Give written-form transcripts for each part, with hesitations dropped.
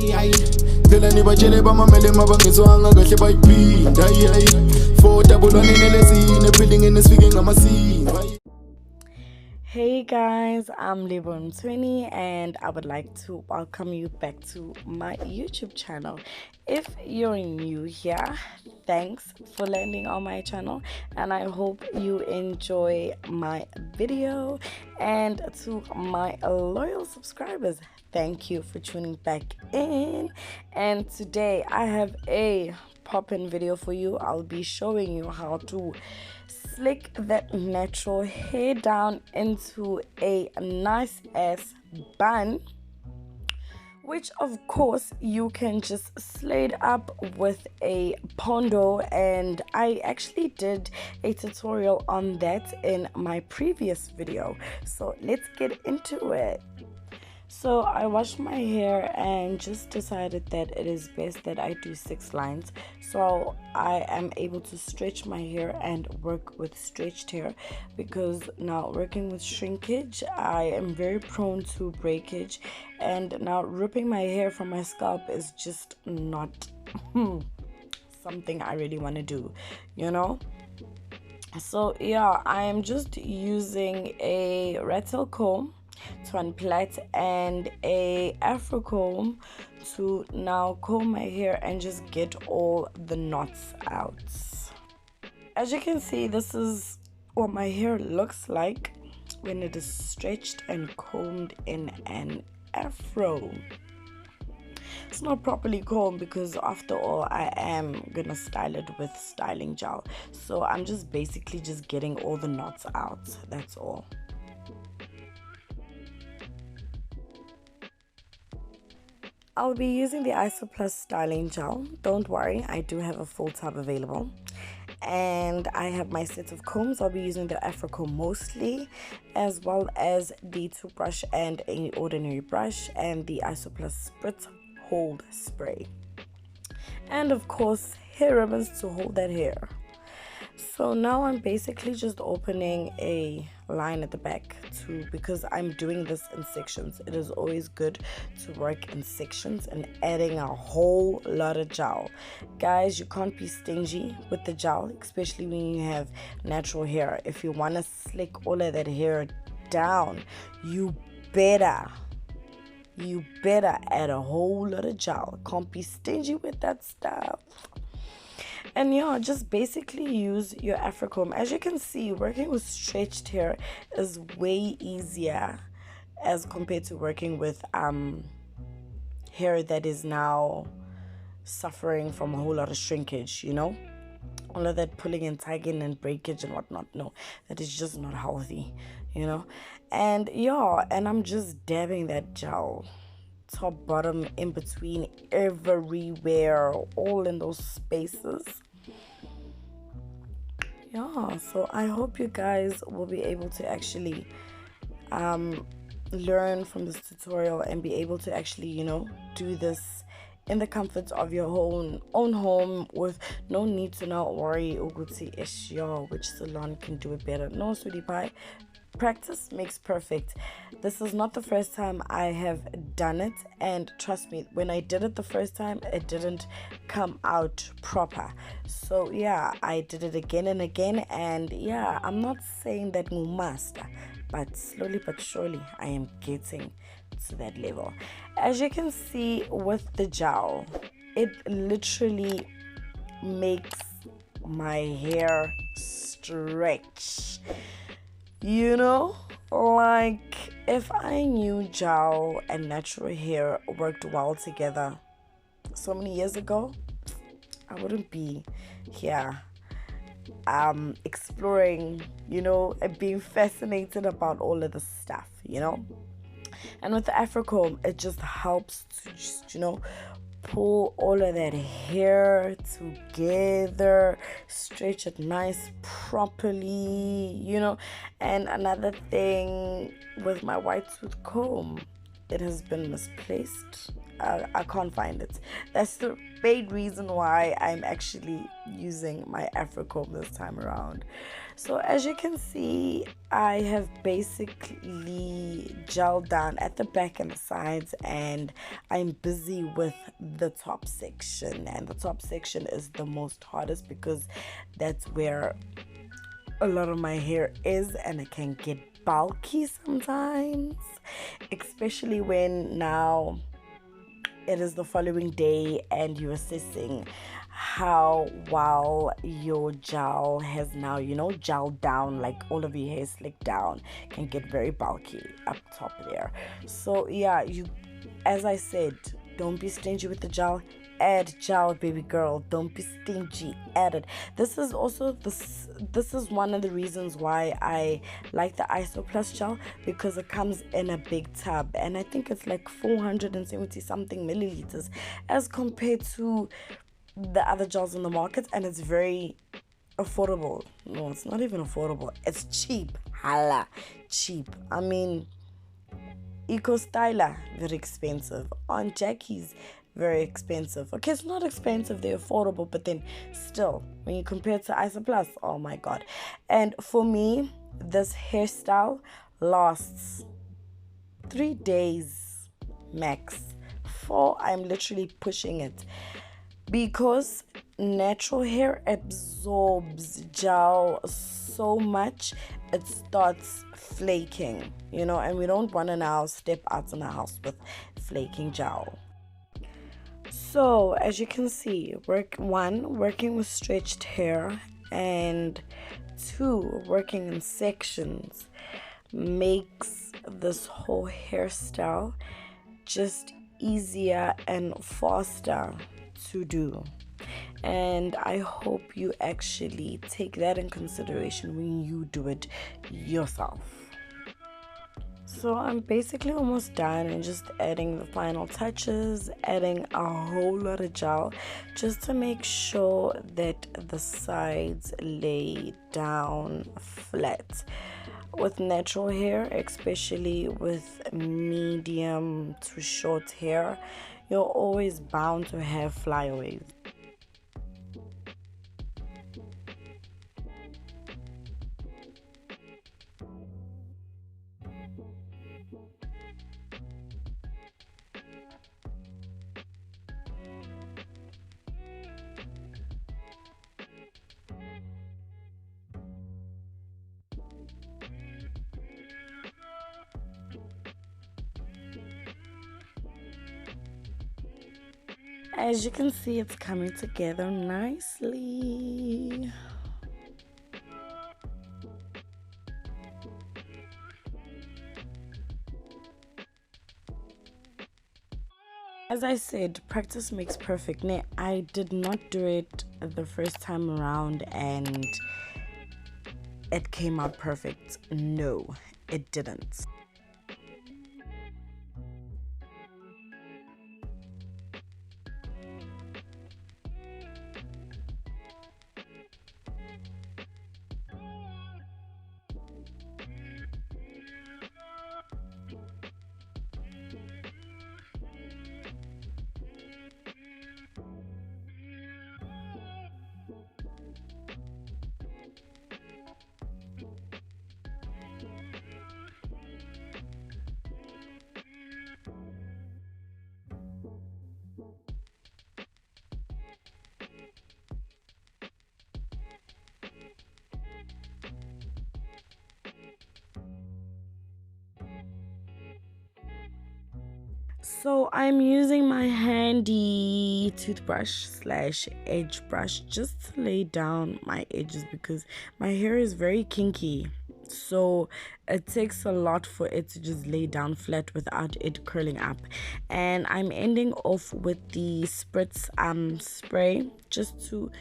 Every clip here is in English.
hayi phela nibajele bamamele mabangezwanga kahle bayiphinda hayi 4 ephilingeni sifike ngamasimba. Hey guys, I'm Leboo Msweni and I would like to welcome you back to my YouTube channel. If you're new here, thanks for landing on my channel and I hope you enjoy my video. And to my loyal subscribers, thank you for tuning back in. And today I have a pop-in video for you. I'll be showing you how to slick that natural hair down into a nice ass bun, which of course you can just slide up with a Phondo, and I actually did a tutorial on that in my previous video, so let's get into it. So I washed my hair and just decided that it is best that I do 6 lines, so I am able to stretch my hair and work with stretched hair, because now working with shrinkage I am very prone to breakage, and now ripping my hair from my scalp is just not something I really want to do, you know. So yeah, I am just using a Ratail comb to unplait and a Afro comb to now comb my hair and just get all the knots out. As you can see, this is what my hair looks like when it is stretched and combed in an Afro. It's not properly combed because after all I am gonna style it with styling gel, so I'm just basically just getting all the knots out, that's all. I'll be using the Isoplus Styling Gel. Don't worry, I do have a full tub available. And I have my set of combs. I'll be using the Afro comb mostly, as well as the toothbrush and an ordinary brush, and the Isoplus spritz hold spray. And of course, hair ribbons to hold that hair. So now I'm basically just opening a line at the back too, because I'm doing this in sections. It is always good to work in sections and adding a whole lot of gel. Guys, you can't be stingy with the gel, especially when you have natural hair. If you want to slick all of that hair down, you better add a whole lot of gel. Can't be stingy with that stuff. And yeah, just basically use your Afro comb. As you can see, working with stretched hair is way easier as compared to working with hair that is now suffering from a whole lot of shrinkage, you know, all of that pulling and tugging and breakage and whatnot. No, that is just not healthy, you know. And yeah, and I'm just dabbing that gel top, bottom, in between, everywhere, all in those spaces. Yeah, so I hope you guys will be able to actually learn from this tutorial and be able to actually, you know, do this in the comfort of your own home, with no need to now worry which salon can do it better. No, sweetie pie, practice makes perfect. This is not the first time I have done it, and trust me, when I did it the first time, it didn't come out proper. So yeah, I did it again and again, and yeah, I'm not saying that I'm master, but slowly but surely I am getting to that level. As you can see with the gel, it literally makes my hair stretch, you know. Like, if I knew gel and natural hair worked well together so many years ago, I wouldn't be here exploring, you know, and being fascinated about all of this stuff, you know. And with the Afro comb, it just helps to just, you know, pull all of that hair together, stretch it nice properly, you know. And another thing with my white tooth comb, it has been misplaced. I can't find it. That's the main reason why I'm actually using my Afro comb this time around. So as you can see, I have basically gelled down at the back and the sides, and I'm busy with the top section, and the top section is the most hardest because that's where a lot of my hair is, and it can get bulky sometimes, especially when now it is the following day and you're assessing how well your gel has now, gelled down, like all of your hair slicked down, can get very bulky up top there. So yeah, as I said, don't be stingy with the gel. Add gel, baby girl. Don't be stingy. Add it. This is one of the reasons why I like the Isoplus gel, because it comes in a big tub, and I think it's like 470 something milliliters as compared to the other gels on the market, and it's very affordable. No, it's not even affordable. It's cheap. Hala, cheap. I mean, Eco Styler, very expensive. On Jackie's, very expensive. Okay, it's not expensive, they're affordable, but then still, when you compare it to Isoplus, oh my god. And for me, this hairstyle lasts 3 days max. 4, I'm literally pushing it, because natural hair absorbs gel so much it starts flaking, and we don't want to now step out in the house with flaking gel. So as you can see, working with stretched hair, and 2, working in sections makes this whole hairstyle just easier and faster to do. And I hope you actually take that in consideration when you do it yourself. So I'm basically almost done and just adding the final touches, adding a whole lot of gel just to make sure that the sides lay down flat. With natural hair, especially with medium to short hair, you're always bound to have flyaways. As you can see, it's coming together nicely. As I said, practice makes perfect. Now, I did not do it the first time around and it came out perfect. No, it didn't. So I'm using my handy toothbrush / edge brush just to lay down my edges, because my hair is very kinky, so it takes a lot for it to just lay down flat without it curling up. And I'm ending off with the spritz spray just to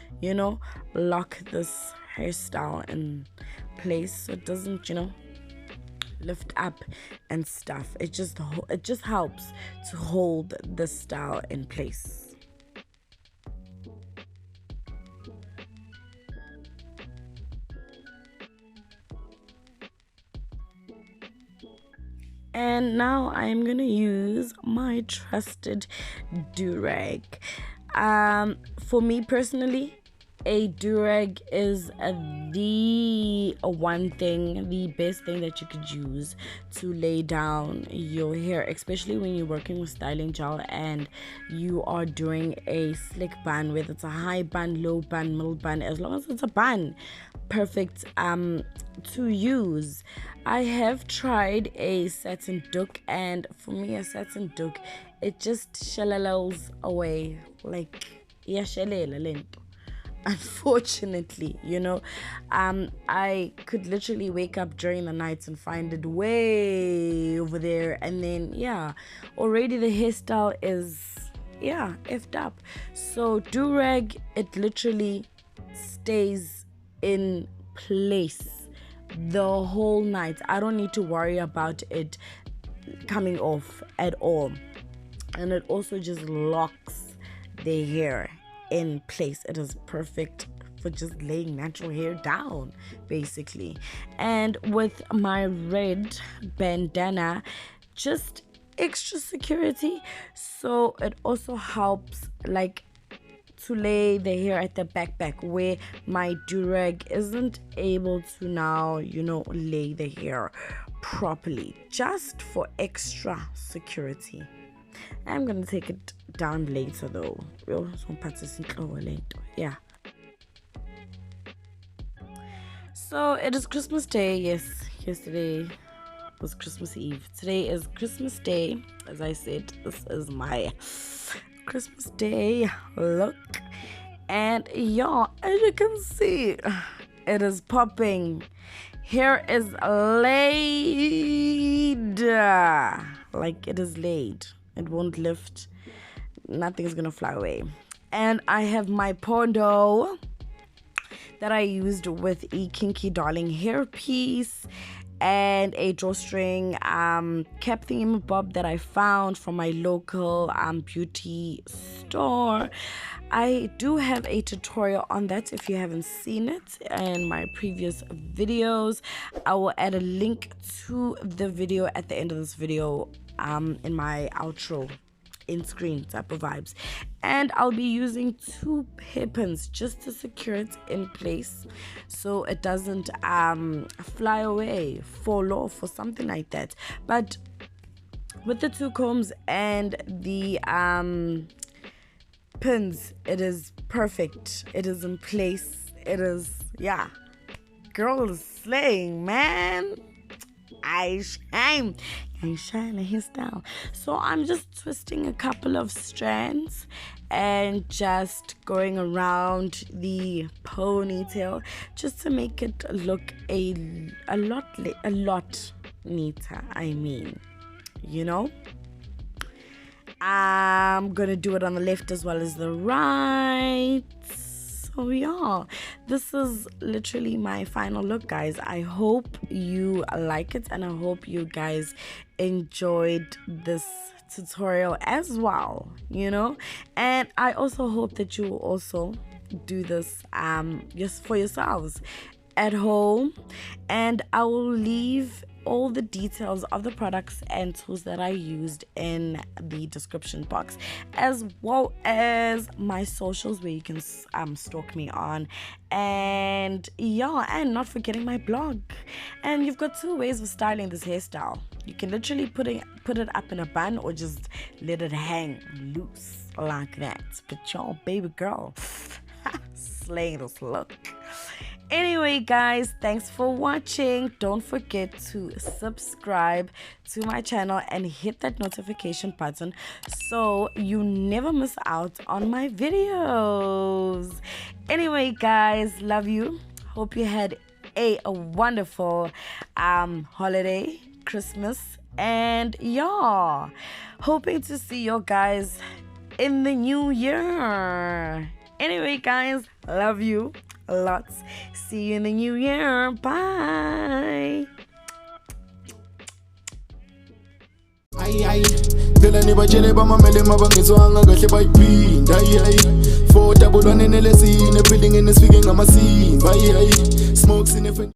lock this hairstyle in place so it doesn't lift up and stuff. It just helps to hold the style in place. And now I'm gonna use my trusted Durag. For me personally, a Durag is the best thing that you could use to lay down your hair, especially when you're working with styling gel and you are doing a slick bun, whether it's a high bun, low bun, middle bun. As long as it's a bun, perfect to use. I have tried a satin duck, and for me a satin duck, it just shalalows away, like yeah, shalela lento. Unfortunately, I could literally wake up during the nights and find it way over there, and then already the hairstyle is effed up. So Durag, it literally stays in place the whole night. I don't need to worry about it coming off at all, and it also just locks the hair in place. It is perfect for just laying natural hair down, basically. And with my red bandana, just extra security, so it also helps like to lay the hair at the back where my Durag isn't able to now lay the hair properly, just for extra security. I'm gonna take it down later though. Yeah. So it is Christmas Day. Yes, yesterday was Christmas Eve. Today is Christmas Day. As I said, this is my Christmas Day look. And as you can see, it is popping. Hair is laid. Like it is laid. It won't lift. Nothing is gonna fly away. And I have my Phondo that I used with a kinky darling hairpiece and a drawstring cap thingamabob that I found from my local beauty store. I do have a tutorial on that if you haven't seen it in my previous videos. I will add a link to the video at the end of this video in my outro, in screen type of vibes. And I'll be using 2 hairpins just to secure it in place so it doesn't fly away, fall off or something like that. But with the 2 combs and the pins, it is perfect. It is in place. It is, girl is slaying, man. I shine a hairstyle. So I'm just twisting a couple of strands and just going around the ponytail just to make it look a lot neater. I'm gonna do it on the left as well as the right. So this is literally my final look, guys. I hope you like it, and I hope you guys enjoyed this tutorial as well, and I also hope that you will also do this just for yourselves at home. And I will leave all the details of the products and tools that I used in the description box, as well as my socials where you can stalk me on, and and not forgetting my blog. And you've got 2 ways of styling this hairstyle. You can literally put it up in a bun, or just let it hang loose like that. But baby girl slaying this look. Anyway, guys, thanks for watching. Don't forget to subscribe to my channel and hit that notification button so you never miss out on my videos. Anyway, guys, love you. Hope you had a wonderful holiday, Christmas, and hoping to see you guys in the new year. Anyway, guys, love you lots. See you in the new year. Bye. Phela nibajele bamamele mabangezwanga kahle bayiphinda 4 double 1 nelesine building in esifike ngamasimba smokes in